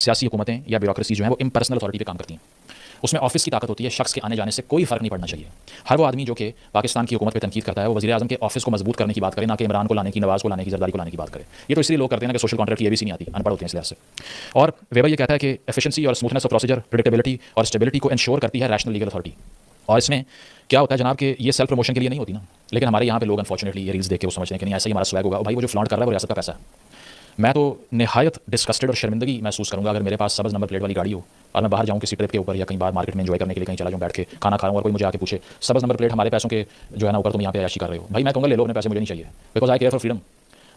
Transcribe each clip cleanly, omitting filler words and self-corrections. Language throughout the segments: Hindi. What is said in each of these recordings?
सियासी हुकूमतें या ब्यूरोक्रेसी जो है वो इम्पर्सनल अथॉरिटी पे काम करती हैं। उसमें ऑफिस की ताकत होती है, शख्स के आने जाने से कोई फ़र्क नहीं पड़ना चाहिए। हर वो आदमी जो कि पाकिस्तान की हुकूमत पे तनकीद करता है वो वज़ीर-ए-आज़म के ऑफिस को मजबूत करने की बात करे, ना कि इमरान को लाने की, नवाज़ को लाने की, जरदारी को लाने की बात करे। ये तो इसलिए लोग करते हैं ना कि सोशल कॉन्ट्रैक्ट की एबीसी नहीं आती, अनपढ़ होते हैं इस लिहाज से। और वेबर ये कहता है कि एफिशिएंसी और स्मूथनेस ऑफ प्रोसीजर, प्रेडिक्टेबिलिटी और स्टेबिलिटी को इंश्योर करती है रैशनल लीगल अथॉरिटी। और इसमें क्या होता है जनाब कि ये सेल्फ प्रमोशन के लिए नहीं होती ना, लेकिन हमारे यहाँ पे लोग अनफॉर्चुनेटली ये रील्स देख के वो समझते हैं कि नहीं ऐसा ही हमारा स्वैग होगा, भाई वो जो फ्लॉन्ट कर रहा है वो रियासत का पैसा है। मैं तो निहायत डिस्कस्टेड और शर्मिंदगी महसूस करूंगा अगर मेरे पास सबज नंबर प्लेट वाली गाड़ी हो और मैं बाहर जाऊं किसी ट्रिप के ऊपर या कहीं बाहर मार्केट में एंजॉय करने के लिए कहीं चला जाऊं, बैठ के खाना खा रहा हूं और कोई मुझे आके पूछे सबज नंबर प्लेट हमारे पैसों के जो है ना ऊपर तुम यहाँ पे अयाशी कर रहे हो। भाई मैं कहूँगा ले लो अपने पैसे, मुझे नहीं चाहिए, because I care for freedom.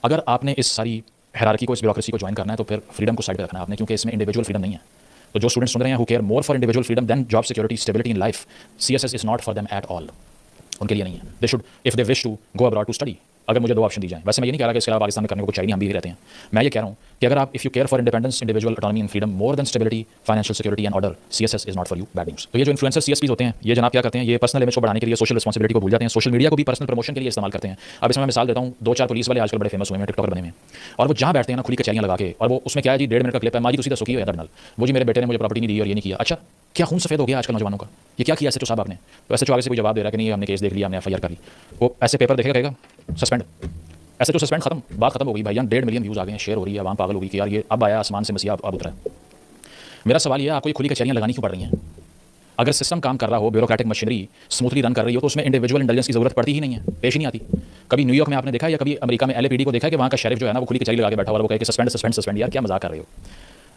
अगर आपने इस सारी हायरार्की को, इस ब्यूरोक्रेसी को ज्वाइन करना है तो फिर फ्रीडम को साइड पे रखना है आपने, क्योंकि इसमें इंडिविजुअल फ्रीडम नहीं है। तो जो स्टूडेंट्स सुन रहे हैं who care more for individual freedom than job security, stability in life, CSS is not for them at all. उनके लिए नहीं है। They should if they wish to go abroad to study, अगर मुझे दो ऑप्शन दी जाए। वैसे मैं ये नहीं कह रहा कि इसके अलावा पाकिस्तान में करने को कुछ चाहिए नहीं, हम भी रहते हैं। मैं ये कह रहा हूँ कि अगर आप if you care for independence, individual autonomy and freedom more than stability, financial security and order, CSS is not for you, bad news. तो ये जो इन्फ्लुएंसर सीएसपीज होते हैं ये जनाब क्या करते हैं, ये पर्सनल इमेज को बढ़ाने के लिए सोशल रिस्पॉन्सिबिलिटी को भूल जाते हैं, सोशल मीडिया को भी पर्सनल प्रमोशन के लिए इस्तेमाल करते हैं। अब इसमें मैं मिसाल देता हूँ, 2-4 पुलिस वाले आजकल बड़े फेमस हुए हैं, टिकटॉकर बने हुए हैं, और वो जहाँ बैठते हैं ना खुली कचहरियाँ लगा के, और वो उसमें क्या है जी 1.5 मिनट का क्लिप है, माँ जी तुसी दसो की होया नल, वो जी मेरे बेटे ने मुझे प्रॉपर्टी नहीं दी और ये नहीं किया। अच्छा क्या खून सफेद हो गया आजकल नौजवानों का, ये क्या किया एसएचओ साहब आपने? तो एसएचओ आगे से कोई जवाब दे रहा है कि नहीं हमने केस देख लिया, हमने एफआईआर कर ली। वो ऐसे पेपर देखेगा कहेगा सस्पेंड, ऐसे तो सस्पेंड खत्म, बात खत्म हो गई भाईजान। 1.5 मिलियन व्यूज़ आ गए हैं, शेयर हो रही है, आवाम पागल होगी कि यार ये अब आया आसमान से मसीहा अब उतरा है। मेरा सवाल ये है, आपको ये खुली कचहरियाँ लगानी क्यों पड़ रही हैं? अगर सिस्टम काम कर रहा हो, ब्यूरोक्रेटिक मशीनरी स्मूथली रन कर रही हो, तो उसमें इंडिविजुअल इंटेलिजेंस की जरूरत पड़ती ही नहीं है, पेश ही नहीं आती। कभी न्यूयॉर्क में आपने देखा या कभी अमेरिका में एलएपीडी को देखा कि वहाँ का शेरिफ जो है ना वो खुली कचहरी लगा के बैठा हुआ, वो कहे कि सस्पेंड सस्पेंड सस्पेंड, यार क्या मजाक कर रहे हो।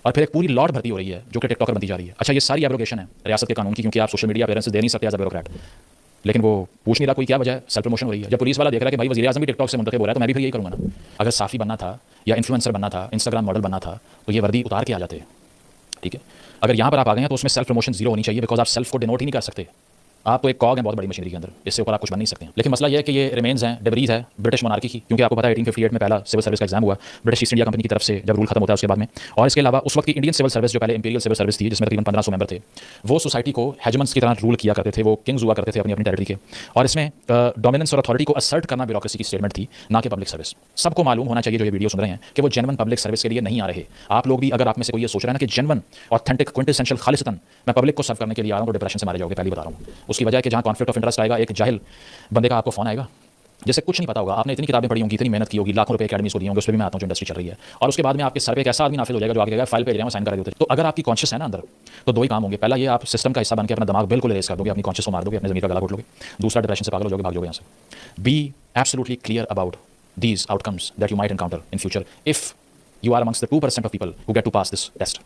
और फिर एक पूरी लॉट भर्ती हो रही है जो कि टिकटॉकर बनती जा रही है। अच्छा ये सारी एब्रोगेशन है रियासत के कानून की, क्योंकि आप सोशल मीडिया अपेयरेंस दे नहीं सकते एज अ ब्यूरोक्रेट, लेकिन वो पूछ नहीं रहा कोई क्या वजह है, सेल्फ प्रमोशन हो रही है। जब पुलिस वाला देख रहा है कि भाई वज़ीर-ए-आज़म भी टिकटॉक से मुंतखब हो रहा है तो मैं भी फिर यही करूँगा ना। अगर साफ़ी बनना था या इन्फ्लुएंसर बनना था, इंस्टाग्राम मॉडल बनना था, तो ये वर्दी उतार के आ जाते, ठीक है। अगर यहाँ पर आप आ गए हैं तो उसमें सेल्फ प्रमोशन जीरो होनी चाहिए, बिकॉज आप सेल्फ को डिनोट ही नहीं कर सकते। आप तो एक कॉग है बहुत बड़ी मशीनरी के अंदर, इससे ऊपर आप कुछ बन नहीं सकते हैं। लेकिन मसला यह है कि ये रिमेन्स हैं, डिब्रीज है ब्रिटिश मोनार्की की, क्योंकि आपको पता है 1858 में पहला सिविल सर्विस का एग्जाम हुआ ब्रिटिश ईस्ट इंडिया कंपनी की तरफ से, जब रूल खत्म होता है उसके बाद में। और इसके अलावा उस वक्त की इंडियन सिविल सर्विस जो पहले इंपीरियल सिविल सर्विस थी, जिसमें तकरीबन 1500 मेंबर थे, वो सोसाइटी को हेजमन्स की तरह रूल किया करते थे, वो किंग्स हुआ करते थे अपनी अपनी टेरिटरी के। और इसमें डोमिनेंस और अथॉरिटी को असर्ट करना ब्यूरोक्रेसी की स्टेटमेंट थी, ना कि पब्लिक सर्विस। सबको मालूम होना चाहिए जो ये वीडियो सुन रहे हैं कि वो जेन्युइन पब्लिक सर्विस के लिए नहीं आ रहे। आप लोग भी अगर आप में से कोई ये सोच रहे हैं ना कि जेन्युइन ऑथेंटिक क्विंटेसेंशियल खालिसतन मैं पब्लिक को सर्व करने के लिए आ रहा हूँ, तो डिप्रेशन से मारे जाओगे, पहली बता रहा हूँ। उसकी वजह है कि जहाँ कॉन्फ्लिक्ट ऑफ इंटरेस्ट आएगा, एक जाहिल बंदे का आपको फोन आएगा जैसे कुछ नहीं पता होगा, आपने इतनी किताबें पढ़ी होंगी, इतनी मेहनत की होगी, लाखों रुपए अकेडमी को दिए होंगे, उस पर भी मैं आता हूँ जो इंडस्ट्री चल रही है, और उसके बाद में आपके सर पे एक ऐसा आदमी नाफिज हो जाएगा जो आगे कहेगा फाइल पे साइन करा देते। तो अगर आपकी कॉन्शियस है ना अंदर, तो दो ही काम होंगे। पहला ये आप सिस्टम का हिस्सा बन के अपना दिमाग बिल्कुल रेस कर दोगे, अपनी कॉन्शियस को मार दोगे, अपने जमीन का गला घोट लोगे। दूसरा डिप्रेशन से पागल हो जाओगे, भाग जाओगे यहाँ से। Be absolutely clear about these outcomes that you might encounter in future if you are amongst the 2% of people who get to pass this test.